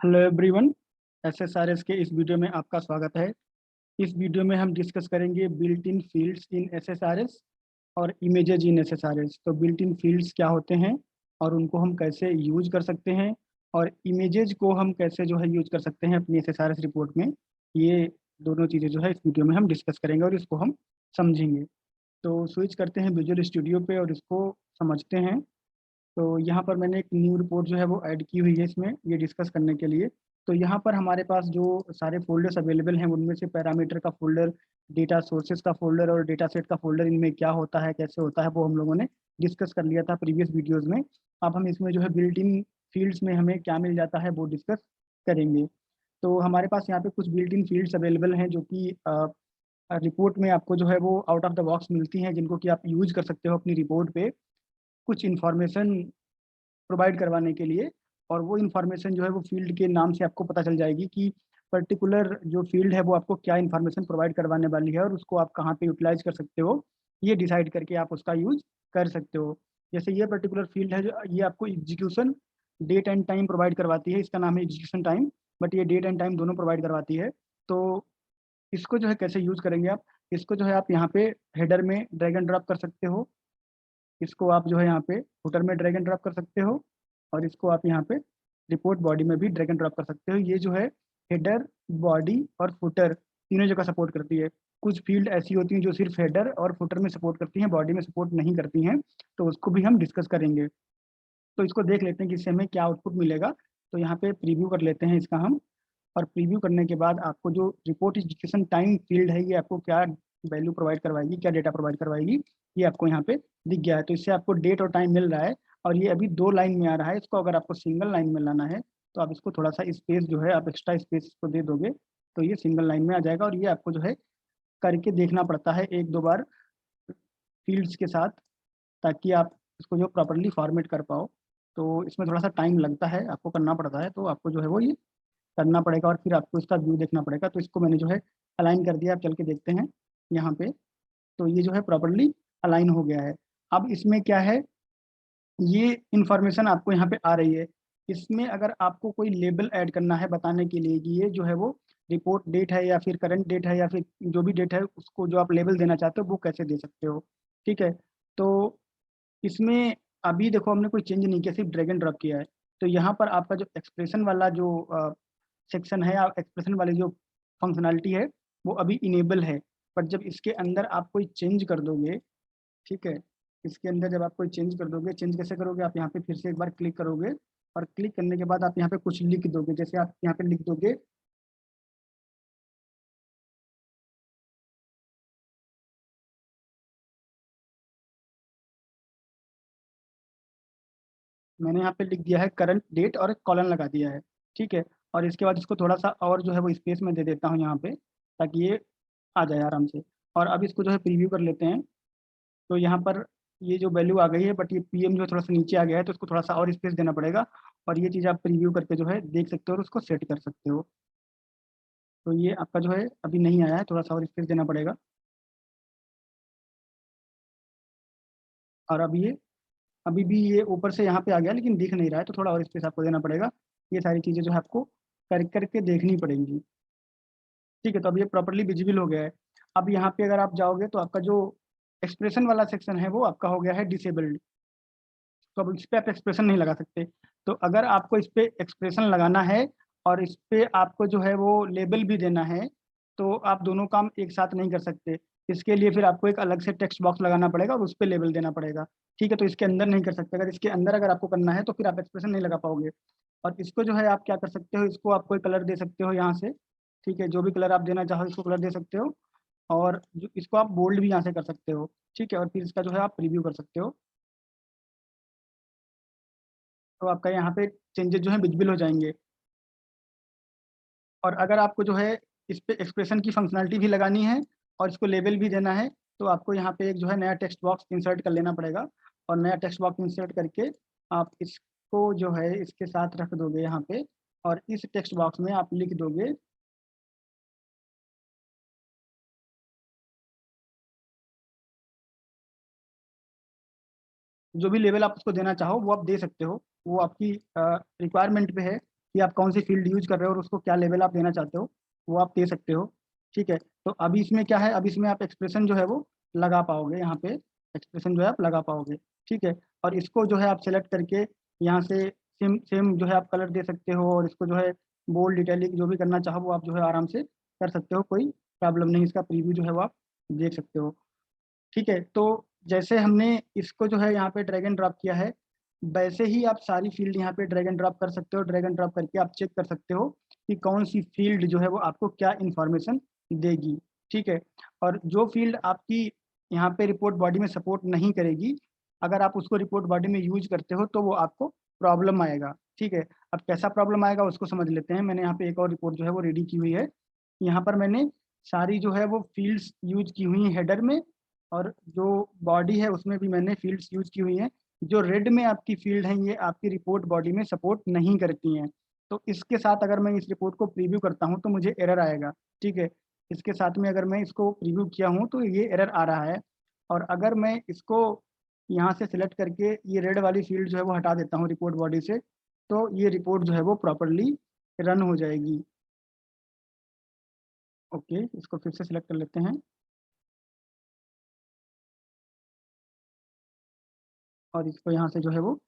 Hello everyone. एसएसआरएस के इस video में आपका स्वागत है। इस वीडियो में हम डिस्कस करेंगे बिल्ट इन फील्ड्स इन एसएसआरएस और इमेजेज इन एसएसआरएस। तो बिल्ट इन फील्ड्स क्या होते हैं और उनको हम कैसे यूज कर सकते हैं, और इमेजेज को हम कैसे जो है यूज कर सकते हैं अपनी एसएसआरएस रिपोर्ट में। ये दोनों चीज़ें जो है इस वीडियो में हम डिस्कस करेंगे और इसको हम समझेंगे। तो स्विच करते हैं विजुअल स्टूडियो पे और इसको समझते हैं। तो यहाँ पर मैंने एक न्यू रिपोर्ट जो है वो ऐड की हुई है इसमें ये डिस्कस करने के लिए। तो यहाँ पर हमारे पास जो सारे फोल्डर्स अवेलेबल हैं उनमें से पैरामीटर का फोल्डर, डेटा सोर्सेज का फोल्डर और डेटा सेट का फोल्डर, इनमें क्या होता है कैसे होता है वो हम लोगों ने डिस्कस कर लिया था प्रीवियस वीडियोज़ में। अब हम इसमें जो है बिल्ट इन फील्ड्स में हमें क्या मिल जाता है वो डिस्कस करेंगे। तो हमारे पास यहाँ पे कुछ बिल्ट इन फील्ड्स अवेलेबल हैं जो कि रिपोर्ट में आपको जो है वो आउट ऑफ द बॉक्स मिलती हैं, जिनको कि आप यूज कर सकते हो अपनी रिपोर्ट पे कुछ इन्फॉर्मेशन प्रोवाइड करवाने के लिए। और वो इन्फॉर्मेशन जो है वो फील्ड के नाम से आपको पता चल जाएगी कि पर्टिकुलर जो फील्ड है वो आपको क्या इन्फॉर्मेशन प्रोवाइड करवाने वाली है और उसको आप कहाँ पे यूटिलाइज कर सकते हो, ये डिसाइड करके आप उसका यूज कर सकते हो। जैसे ये पर्टिकुलर फील्ड है जो ये आपको execution date and time provide करवाती है, इसका नाम है एग्जीक्यूशन टाइम, बट ये डेट एंड टाइम दोनों प्रोवाइड करवाती है। तो इसको जो है कैसे यूज करेंगे आप, इसको जो है आप यहाँ पे हेडर में ड्रैग एंड ड्रॉप कर सकते हो, इसको आप जो है यहाँ पे फुटर में ड्रैग एंड ड्रॉप कर सकते हो, और इसको आप यहाँ पे रिपोर्ट बॉडी में भी ड्रैग एंड ड्रॉप कर सकते हो। ये जो है हेडर, बॉडी और फुटर तीनों जगह सपोर्ट करती है। कुछ फील्ड ऐसी होती हैं जो सिर्फ हेडर और फुटर में सपोर्ट करती हैं, बॉडी में सपोर्ट नहीं करती हैं, तो उसको भी हम डिस्कस करेंगे। तो इसको देख लेते हैं कि इससे हमें क्या आउटपुट मिलेगा। तो यहाँ पे प्रीव्यू कर लेते हैं इसका हम, और प्रीव्यू करने के बाद आपको जो रिपोर्ट एजुकेशन टाइम फील्ड है ये आपको क्या वैल्यू प्रोवाइड करवाएगी, क्या डेटा प्रोवाइड करवाएगी, ये आपको यहाँ पे दिख गया है। तो इससे आपको डेट और टाइम मिल रहा है, और ये अभी 2 लाइन में आ रहा है। इसको अगर आपको सिंगल लाइन में लाना है तो आप इसको थोड़ा सा स्पेस जो है आप एक्स्ट्रा स्पेस इसको दे दोगे तो ये सिंगल लाइन में आ जाएगा। और ये आपको जो है करके देखना पड़ता है 1-2 बार फील्ड्स के साथ, ताकि आप इसको जो प्रॉपरली फॉर्मेट कर पाओ। तो इसमें थोड़ा सा टाइम लगता है, आपको करना पड़ता है, तो आपको जो है वो ये करना पड़ेगा और फिर आपको इसका व्यू देखना पड़ेगा। तो इसको मैंने जो है अलाइन कर दिया, आप चल के देखते हैं यहाँ पे। तो ये जो है प्रॉपरली अलाइन हो गया है। अब इसमें क्या है, ये इंफॉर्मेशन आपको यहाँ पे आ रही है। इसमें अगर आपको कोई लेबल ऐड करना है बताने के लिए कि ये जो है वो रिपोर्ट डेट है या फिर करंट डेट है या फिर जो भी डेट है, उसको जो आप लेबल देना चाहते हो वो कैसे दे सकते हो। ठीक है। तो इसमें अभी देखो हमने कोई चेंज नहीं किया, सिर्फ ड्रैग एंड ड्रॉप किया है। तो यहाँ पर आपका जो एक्सप्रेशन वाला जो सेक्शन है या एक्सप्रेशन वाली जो फंक्शनैलिटी है वो अभी इनेबल है। पर जब इसके अंदर आप कोई चेंज कर दोगे, ठीक है, इसके अंदर जब आप कोई चेंज कर दोगे, चेंज कैसे करोगे, आप यहाँ पे फिर से एक बार क्लिक करोगे और क्लिक करने के बाद आप यहाँ पे कुछ लिख दोगे। जैसे आप यहाँ पे लिख दोगे, मैंने यहाँ पे लिख दिया है करंट डेट और एक कॉलन लगा दिया है। ठीक है। और इसके बाद इसको थोड़ा सा और जो है वो स्पेस में दे देता हूँ यहाँ पे, ताकि ये आ जाए आराम से। और अब इसको जो है प्रीव्यू कर लेते हैं। तो यहाँ पर ये जो वैल्यू आ गई है, बट ये पीएम जो है थोड़ा सा नीचे आ गया है, तो इसको थोड़ा सा और स्पेस देना पड़ेगा। और ये चीज़ आप प्रीव्यू करके जो है देख सकते हो और उसको सेट कर सकते हो। तो ये आपका जो है अभी नहीं आया है, थोड़ा सा और स्पेस देना पड़ेगा। और अब ये अभी भी ये ऊपर से यहाँ पे आ गया लेकिन दिख नहीं रहा है, तो थोड़ा और स्पेस आपको देना पड़ेगा। ये सारी चीज़ें जो है आपको कर करके देखनी पड़ेंगी। ठीक है। तो अब ये प्रॉपरली विजिबल हो गया है। अब यहाँ पे अगर आप जाओगे तो आपका जो एक्सप्रेशन वाला सेक्शन है वो आपका हो गया है डिसेबल्ड। तो अब इस पे आप एक्सप्रेशन नहीं लगा सकते। तो अगर आपको इस पे एक्सप्रेशन लगाना है और इस पे आपको जो है वो लेबल भी देना है, तो आप दोनों काम एक साथ नहीं कर सकते। इसके लिए फिर आपको एक अलग से टेक्स्ट बॉक्स लगाना पड़ेगा और उस पे लेबल देना पड़ेगा। ठीक है। तो इसके अंदर नहीं कर सकते। अगर इसके अंदर अगर आपको करना है तो फिर आप एक्सप्रेशन नहीं लगा पाओगे। और इसको जो है आप क्या कर सकते हो, इसको आप कोई कलर दे सकते हो यहाँ से। ठीक है। जो भी कलर आप देना चाहो इसको कलर दे सकते हो। और जो इसको आप बोल्ड भी यहाँ से कर सकते हो। ठीक है। और फिर इसका जो है आप प्रीव्यू कर सकते हो। तो आपका यहाँ पे चेंजेस जो है विजिबल हो जाएंगे। और अगर आपको जो है इस पे एक्सप्रेशन की फंक्शनैलिटी भी लगानी है और इसको लेबल भी देना है, तो आपको यहाँ पे एक जो है नया टेक्स्ट बॉक्स इंसर्ट कर लेना पड़ेगा। और नया टेक्स्ट बॉक्स इंसर्ट करके आप इसको जो है इसके साथ रख दोगे यहाँ पे। और इस टेक्स्ट बॉक्स में आप लिख दोगे जो भी लेवल आप उसको देना चाहो वो आप दे सकते हो। वो आपकी रिक्वायरमेंट पे है कि आप कौन सी फील्ड यूज कर रहे हो और उसको क्या लेवल आप देना चाहते हो, वो आप दे सकते हो। ठीक है, तो अभी इसमें क्या है, अभी इसमें आप एक्सप्रेशन जो है वो लगा पाओगे, यहाँ पे एक्सप्रेशन जो है आप लगा पाओगे। ठीक है, और इसको जो है आप सेलेक्ट करके यहाँ से सेम सेम जो है आप कलर दे सकते हो, और इसको जो है बोल्ड इटैलिक जो भी करना चाहो वो आप जो है आराम से कर सकते हो, कोई प्रॉब्लम नहीं। इसका प्रीव्यू जो है वो आप देख सकते हो। ठीक है, तो जैसे हमने इसको जो है यहाँ पे ड्रैग एंड ड्रॉप किया है, वैसे ही आप सारी फील्ड यहाँ पे ड्रैग एंड ड्रॉप कर सकते हो। ड्रैग एंड ड्रॉप करके आप चेक कर सकते हो कि कौन सी फील्ड जो है वो आपको क्या इंफॉर्मेशन देगी। ठीक है, और जो फील्ड आपकी यहाँ पे रिपोर्ट बॉडी में सपोर्ट नहीं करेगी, अगर आप उसको रिपोर्ट बॉडी में यूज करते हो तो वो आपको प्रॉब्लम आएगा। ठीक है, अब कैसा प्रॉब्लम आएगा उसको समझ लेते हैं। मैंने यहाँ पे एक और रिपोर्ट जो है वो रेडी की हुई है। यहाँ पर मैंने सारी जो है वो फील्ड्स यूज की हुई हैं हेडर में, और जो बॉडी है उसमें भी मैंने फील्ड्स यूज की हुई हैं। जो रेड में आपकी फील्ड हैं ये आपकी रिपोर्ट बॉडी में सपोर्ट नहीं करती हैं। तो इसके साथ अगर मैं इस रिपोर्ट को प्रीव्यू करता हूँ तो मुझे एरर आएगा। ठीक है, इसके साथ में अगर मैं इसको प्रीव्यू किया हूँ तो ये एरर आ रहा है। और अगर मैं इसको यहाँ से सिलेक्ट करके ये रेड वाली फील्ड जो है वो हटा देता हूँ रिपोर्ट बॉडी से, तो ये रिपोर्ट जो है वो प्रॉपरली रन हो जाएगी। ओके, इसको फिर से सिलेक्ट कर लेते हैं और इसको यहाँ से जो है वो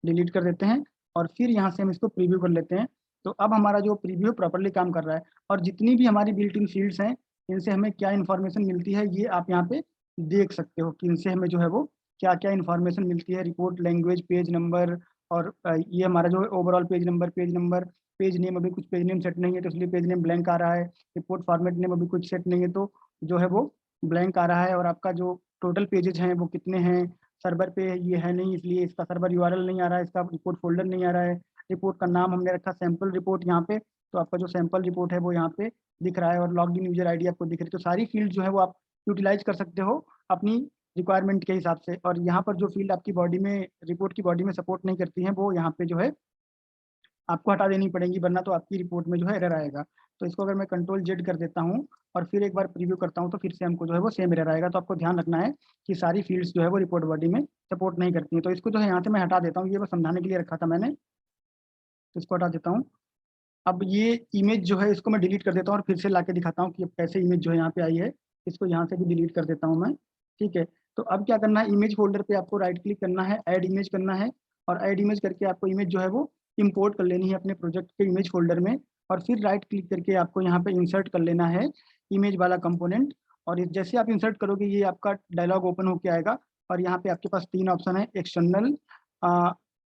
डिलीट कर देते हैं, और फिर यहाँ से हम इसको प्रीव्यू कर लेते हैं। तो अब हमारा जो प्रीव्यू प्रॉपरली काम कर रहा है, और जितनी भी हमारी बिल्ट इन फील्ड्स हैं इनसे हमें क्या इन्फॉर्मेशन मिलती है ये आप यहाँ पे देख सकते हो कि इनसे हमें जो है वो क्या क्या इन्फॉर्मेशन मिलती है। रिपोर्ट लैंग्वेज, पेज नंबर, और ये हमारा जो है overall page number, page name, अभी कुछ पेज नेम सेट नहीं है तो इसलिए पेज नेम ब्लैंक आ रहा है। रिपोर्ट फॉर्मेट नेम अभी कुछ सेट नहीं है तो जो है वो ब्लैंक आ रहा है। और आपका जो टोटल पेजेस हैं वो कितने हैं, सर्वर पे ये है नहीं इसलिए इसका सर्वर यूआरएल नहीं आ रहा है, इसका रिपोर्ट फोल्डर नहीं आ रहा है। रिपोर्ट का नाम हमने रखा सैंपल रिपोर्ट यहाँ पे, तो आपका जो सैंपल रिपोर्ट है वो यहाँ पे दिख रहा है, और लॉग इन यूजर आईडी आपको दिख रही है। तो सारी फील्ड जो है वो आप यूटिलाइज कर सकते हो अपनी रिक्वायरमेंट के हिसाब से। और यहाँ पर जो फील्ड आपकी बॉडी में, रिपोर्ट की बॉडी में सपोर्ट नहीं करती है वो यहाँ पे जो है आपको हटा देनी पड़ेगी, वरना तो आपकी रिपोर्ट में जो है एरर आएगा। तो इसको अगर मैं कंट्रोल जेड कर देता हूँ और फिर एक बार प्रीव्यू करता हूँ तो फिर से हमको जो है वो सेम एरर आएगा। तो आपको ध्यान रखना है कि सारी फील्ड्स जो है वो रिपोर्ट बॉडी में सपोर्ट नहीं करती है। तो इसको जो है यहाँ से मैं हटा देता हूँ, ये बस समझाने के लिए रखा था मैंने, तो इसको हटा देता हूँ। अब ये इमेज जो है इसको मैं डिलीट कर देता हूँ और फिर से ला के दिखाता हूँ कि अब कैसे इमेज जो है यहाँ पे आई है। इसको यहाँ से भी डिलीट कर देता हूँ मैं। ठीक है, तो अब क्या करना है, इमेज फोल्डर पे आपको राइट क्लिक करना है, ऐड इमेज करना है, और ऐड इमेज करके आपको इमेज जो है वो इंपोर्ट कर लेनी है अपने प्रोजेक्ट के इमेज फोल्डर में। और फिर राइट क्लिक करके आपको यहाँ पे इंसर्ट कर लेना है इमेज वाला कंपोनेंट। और जैसे आप इंसर्ट करोगे ये आपका डायलॉग ओपन होके आएगा, और यहाँ पे आपके पास तीन ऑप्शन है, एक्सटर्नल,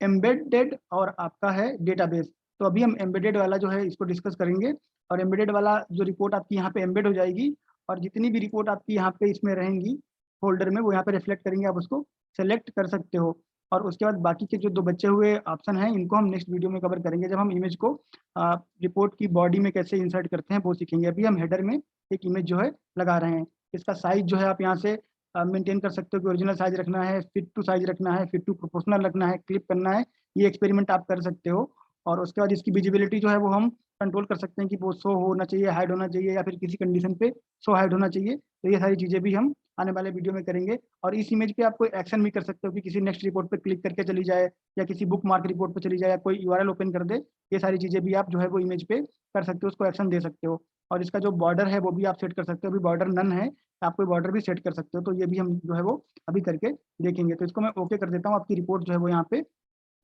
एम्बेडेड और आपका है डेटाबेस। तो अभी हम एम्बेडेड वाला जो है इसको डिस्कस करेंगे। और एम्बेडेड वाला जो रिपोर्ट आपकी यहाँ पे एम्बेड हो जाएगी, और जितनी भी रिपोर्ट आपकी यहाँ पे इसमें रहेंगी फोल्डर में वो यहाँ पे रिफ्लेक्ट करेंगे, आप उसको सेलेक्ट कर सकते हो। और उसके बाद बाकी के जो दो बचे हुए ऑप्शन हैं इनको हम नेक्स्ट वीडियो में कवर करेंगे, जब हम इमेज को रिपोर्ट की बॉडी में कैसे इंसर्ट करते हैं वो सीखेंगे। अभी हम हेडर में एक इमेज जो है लगा रहे हैं। इसका साइज जो है आप यहाँ से मेंटेन कर सकते हो कि ओरिजिनल साइज रखना है, फिट टू साइज रखना है, फिट टू प्रोपोर्शनल रखना है, क्लिप करना है। ये एक्सपेरिमेंट आप कर सकते हो। और उसके बाद इसकी विजिबिलिटी जो है वो हम कंट्रोल कर सकते हैं कि वो शो होना चाहिए, हाइड होना चाहिए, या फिर किसी कंडीशन पे शो हाइड होना चाहिए। तो ये सारी चीज़ें भी हम आने वाले वीडियो में करेंगे। और इस इमेज पे आप कोई एक्शन भी कर सकते हो कि किसी नेक्स्ट रिपोर्ट पे क्लिक करके चली जाए, या किसी बुक मार्क रिपोर्ट पे चली जाए, या कोई यूआरएल ओपन कर दे। ये सारी चीज़ें भी आप जो है वो इमेज पे कर सकते हो, उसको एक्शन दे सकते हो। और इसका जो बॉर्डर है वो भी आप सेट कर सकते हो, अभी बॉर्डर नन है, आप कोई बॉर्डर भी सेट कर सकते हो। तो ये भी हम जो है वो अभी करके देखेंगे। तो इसको मैं ओके कर देता हूँ, आपकी रिपोर्ट जो है वो यहाँ पे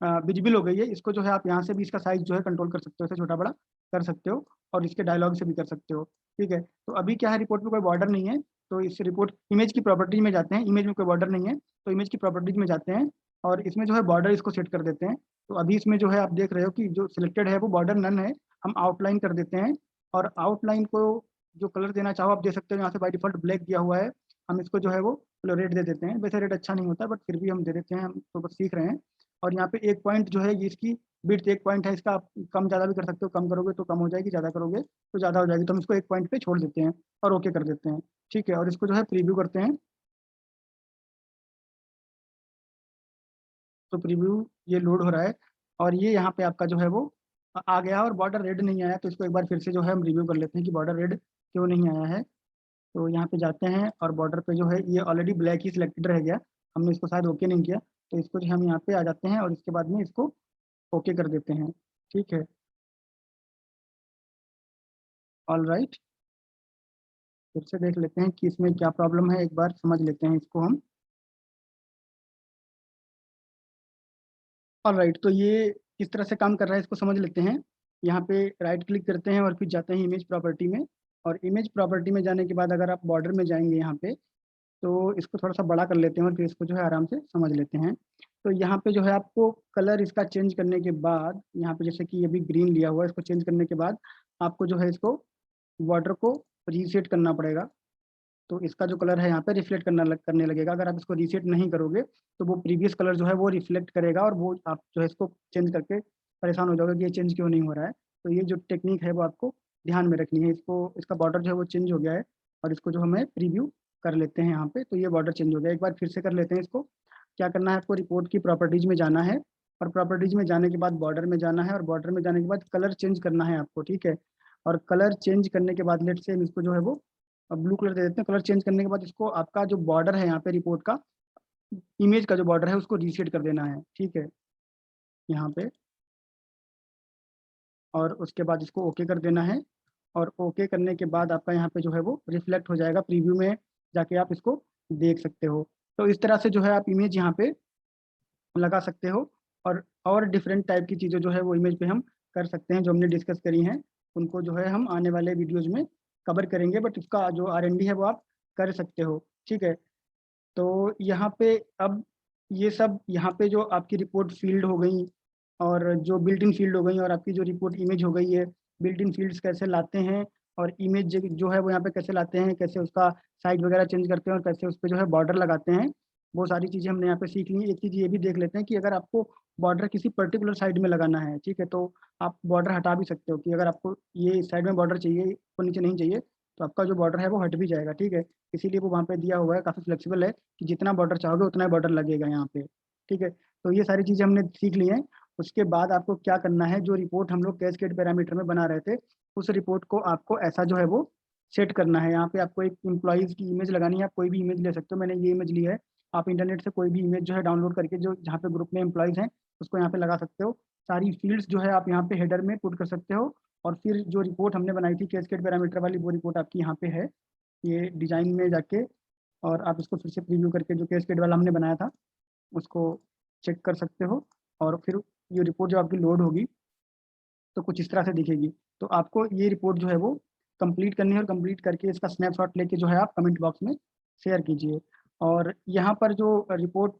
विजिबल हो गई है। इसको जो है आप यहाँ से भी इसका साइज जो है कंट्रोल कर सकते हो, इसे छोटा बड़ा कर सकते हो, और इसके डायलॉग से भी कर सकते हो। ठीक है, तो अभी क्या है, रिपोर्ट में कोई बॉर्डर नहीं है, तो इस रिपोर्ट इमेज की प्रॉपर्टीज में जाते हैं। इमेज में कोई बॉर्डर नहीं है तो इमेज की प्रॉपर्टीज में जाते हैं, और इसमें जो है बॉर्डर इसको सेट कर देते हैं। तो अभी इसमें जो है आप देख रहे हो कि जो सिलेक्टेड है वो बॉर्डर नन है। हम आउटलाइन कर देते हैं, और आउटलाइन को जो कलर देना चाहो आप दे सकते हो। यहाँ से बाय डिफॉल्ट ब्लैक दिया हुआ है, हम इसको जो है वो रेड दे देते हैं। वैसे रेड अच्छा नहीं होता बट फिर भी हम दे देते हैं, हम तो बस सीख रहे हैं। और यहाँ पे एक पॉइंट जो है ये इसकी बिड्थ एक पॉइंट है, इसका आप कम ज़्यादा भी कर सकते हो, कम करोगे तो कम हो जाएगी, ज़्यादा करोगे तो ज़्यादा हो जाएगी। तो हम इसको एक पॉइंट पे छोड़ देते हैं और ओके कर देते हैं। ठीक है, और इसको जो है प्रीव्यू करते हैं। तो प्रीव्यू ये लोड हो रहा है, और ये यहाँ पे आपका जो है वो आ गया, और बॉर्डर रेड नहीं आया। तो इसको एक बार फिर से जो है हम रिव्यू कर लेते हैं कि बॉर्डर रेड क्यों नहीं आया है। तो यहाँ पे जाते हैं, और बॉर्डर पे जो है ये ऑलरेडी ब्लैक ही सिलेक्टेड रह गया, हमने इसको शायद ओके नहीं किया। तो इसको जो हम यहाँ पे आ जाते हैं और इसके बाद में इसको ओके कर देते हैं। ठीक है, ऑल राइट, फिर से देख लेते हैं कि इसमें क्या प्रॉब्लम है, एक बार समझ लेते हैं इसको हम। ऑल राइट, तो ये किस तरह से काम कर रहा है इसको समझ लेते हैं। यहाँ पे राइट क्लिक करते हैं और फिर जाते हैं इमेज प्रॉपर्टी में। और इमेज प्रॉपर्टी में जाने के बाद अगर आप बॉर्डर में जाएंगे यहाँ पे, तो इसको थोड़ा सा बड़ा कर लेते हैं और फिर इसको जो है आराम से समझ लेते हैं। तो यहाँ पे जो है आपको कलर इसका चेंज करने के बाद, यहाँ पे जैसे कि अभी ग्रीन लिया हुआ है, इसको चेंज करने के बाद आपको जो है इसको बॉर्डर को रीसेट करना पड़ेगा। तो इसका जो कलर है यहाँ पे रिफ्लेक्ट करने लगेगा। अगर आप इसको रीसेट नहीं करोगे तो वो प्रीवियस कलर जो है वो रिफ्लेक्ट करेगा, और वो आप जो है इसको चेंज करके परेशान हो जाओगे कि ये चेंज क्यों नहीं हो रहा है। तो ये जो टेक्निक है वो आपको ध्यान में रखनी है। इसको, इसका बॉर्डर जो है वो चेंज हो गया है, और इसको जो हमें प्रीव्यू कर लेते हैं यहाँ पे। तो ये बॉर्डर चेंज हो गया, एक बार फिर से कर लेते हैं इसको। क्या करना है आपको, रिपोर्ट की प्रॉपर्टीज में जाना है, और प्रॉपर्टीज में जाने के बाद बॉर्डर में जाना है, और बॉर्डर में जाने के बाद कलर चेंज करना है आपको, ठीक है। और कलर चेंज करने के बाद लेट से हम इसको जो है वो ब्लू कलर दे देते हैं। कलर चेंज करने के बाद इसको आपका जो बॉर्डर है यहाँ पे रिपोर्ट का, इमेज का जो बॉर्डर है उसको रीसेट कर देना है, ठीक है, यहाँ पे। और उसके बाद इसको ओके कर देना है, और ओके करने के बाद आपका यहाँ पे जो है वो रिफ्लेक्ट हो जाएगा प्रीव्यू में, जाके आप इसको देख सकते हो। तो इस तरह से जो है आप इमेज यहाँ पे लगा सकते हो। और डिफरेंट टाइप की चीज़ें जो है वो इमेज पे हम कर सकते हैं, जो हमने डिस्कस करी हैं उनको जो है हम आने वाले वीडियोज में कवर करेंगे। बट इसका जो R&D है वो आप कर सकते हो, ठीक है। तो यहाँ पे अब ये सब, यहाँ पे जो आपकी रिपोर्ट फील्ड हो गई, और जो बिल्ट इन फील्ड हो गई, और आपकी जो रिपोर्ट इमेज हो गई है, बिल्ट इन फील्ड्स कैसे लाते हैं, और इमेज जो है वो यहाँ पे कैसे लाते हैं, कैसे उसका साइज वगैरह चेंज करते हैं, और कैसे उस पर जो है बॉर्डर लगाते हैं, वो सारी चीज़ें हमने यहाँ पे सीख ली। एक चीज़ ये भी देख लेते हैं कि अगर आपको बॉर्डर किसी पर्टिकुलर साइड में लगाना है, ठीक है, तो आप बॉर्डर हटा भी सकते हो, कि अगर आपको ये साइड में बॉर्डर चाहिए, को नीचे नहीं चाहिए, तो आपका जो बॉर्डर है वो हट भी जाएगा, ठीक है। इसीलिए वो वहाँ पे दिया हुआ है, काफ़ी फ्लेक्सिबल है, कि जितना बॉर्डर चाहोगे उतना बॉर्डर लगेगा यहाँ पे, ठीक है। तो ये सारी चीज़ें हमने सीख ली हैं। उसके बाद आपको क्या करना है, जो रिपोर्ट हम लोग कैस्केड पैरामीटर में बना रहे थे, उस रिपोर्ट को आपको ऐसा जो है वो सेट करना है। यहाँ पे आपको एक एम्प्लॉयज़ की इमेज लगानी है, आप कोई भी इमेज ले सकते हो, मैंने ये इमेज ली है। आप इंटरनेट से कोई भी इमेज जो है डाउनलोड करके, जो जहाँ पे ग्रुप में एम्प्लॉयज़ हैं उसको यहाँ पे लगा सकते हो। सारी फील्ड्स जो है आप यहाँ पे हेडर में पुट कर सकते हो, और फिर जो रिपोर्ट हमने बनाई थी कैस्केड पैरामीटर वाली, वो रिपोर्ट आपकी यहाँ पे है, ये डिजाइन में जाके। और आप इसको फिर से प्रीव्यू करके जो कैस्केड वाला हमने बनाया था उसको चेक कर सकते हो। और फिर ये रिपोर्ट जब आपकी लोड होगी तो कुछ इस तरह से दिखेगी। तो आपको ये रिपोर्ट जो है वो कंप्लीट करनी है, और कंप्लीट करके इसका स्नैपशॉट लेके जो है आप कमेंट बॉक्स में शेयर कीजिए। और यहाँ पर जो रिपोर्ट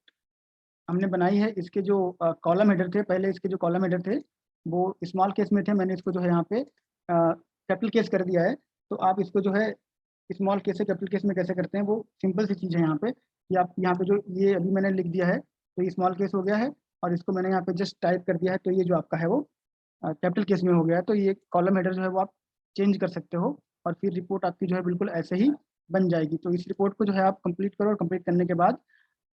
हमने बनाई है, इसके जो कॉलम हेडर थे, पहले इसके जो कॉलम हेडर थे वो स्मॉल केस में थे, मैंने इसको जो है यहाँ पे कैपिटल केस कर दिया है। तो आप इसको जो है स्मॉल केस से कैपिटल केस में कैसे करते हैं, वो सिंपल सी चीज़ है यहाँ पे, कि आप यहाँ पे जो ये अभी मैंने लिख दिया है, तो ये स्मॉल केस हो गया है, और इसको मैंने यहाँ पे जस्ट टाइप कर दिया है, तो ये जो आपका है वो कैपिटल केस में हो गया है। तो ये कॉलम हेडर जो है वो आप चेंज कर सकते हो, और फिर रिपोर्ट आपकी जो है बिल्कुल ऐसे ही बन जाएगी। तो इस रिपोर्ट को जो है आप कंप्लीट करो, और कंप्लीट करने के बाद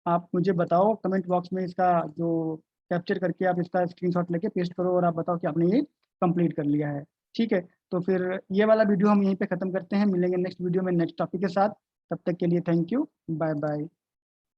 आप मुझे बताओ कमेंट बॉक्स में, इसका जो कैप्चर करके आप इसका स्क्रीनशॉट लेके पेस्ट करो, और आप बताओ कि आपने ये कंप्लीट कर लिया है, ठीक है। तो फिर ये वाला वीडियो हम यहीं पे ख़त्म करते हैं, मिलेंगे नेक्स्ट वीडियो में नेक्स्ट टॉपिक के साथ। तब तक के लिए थैंक यू, बाय बाय।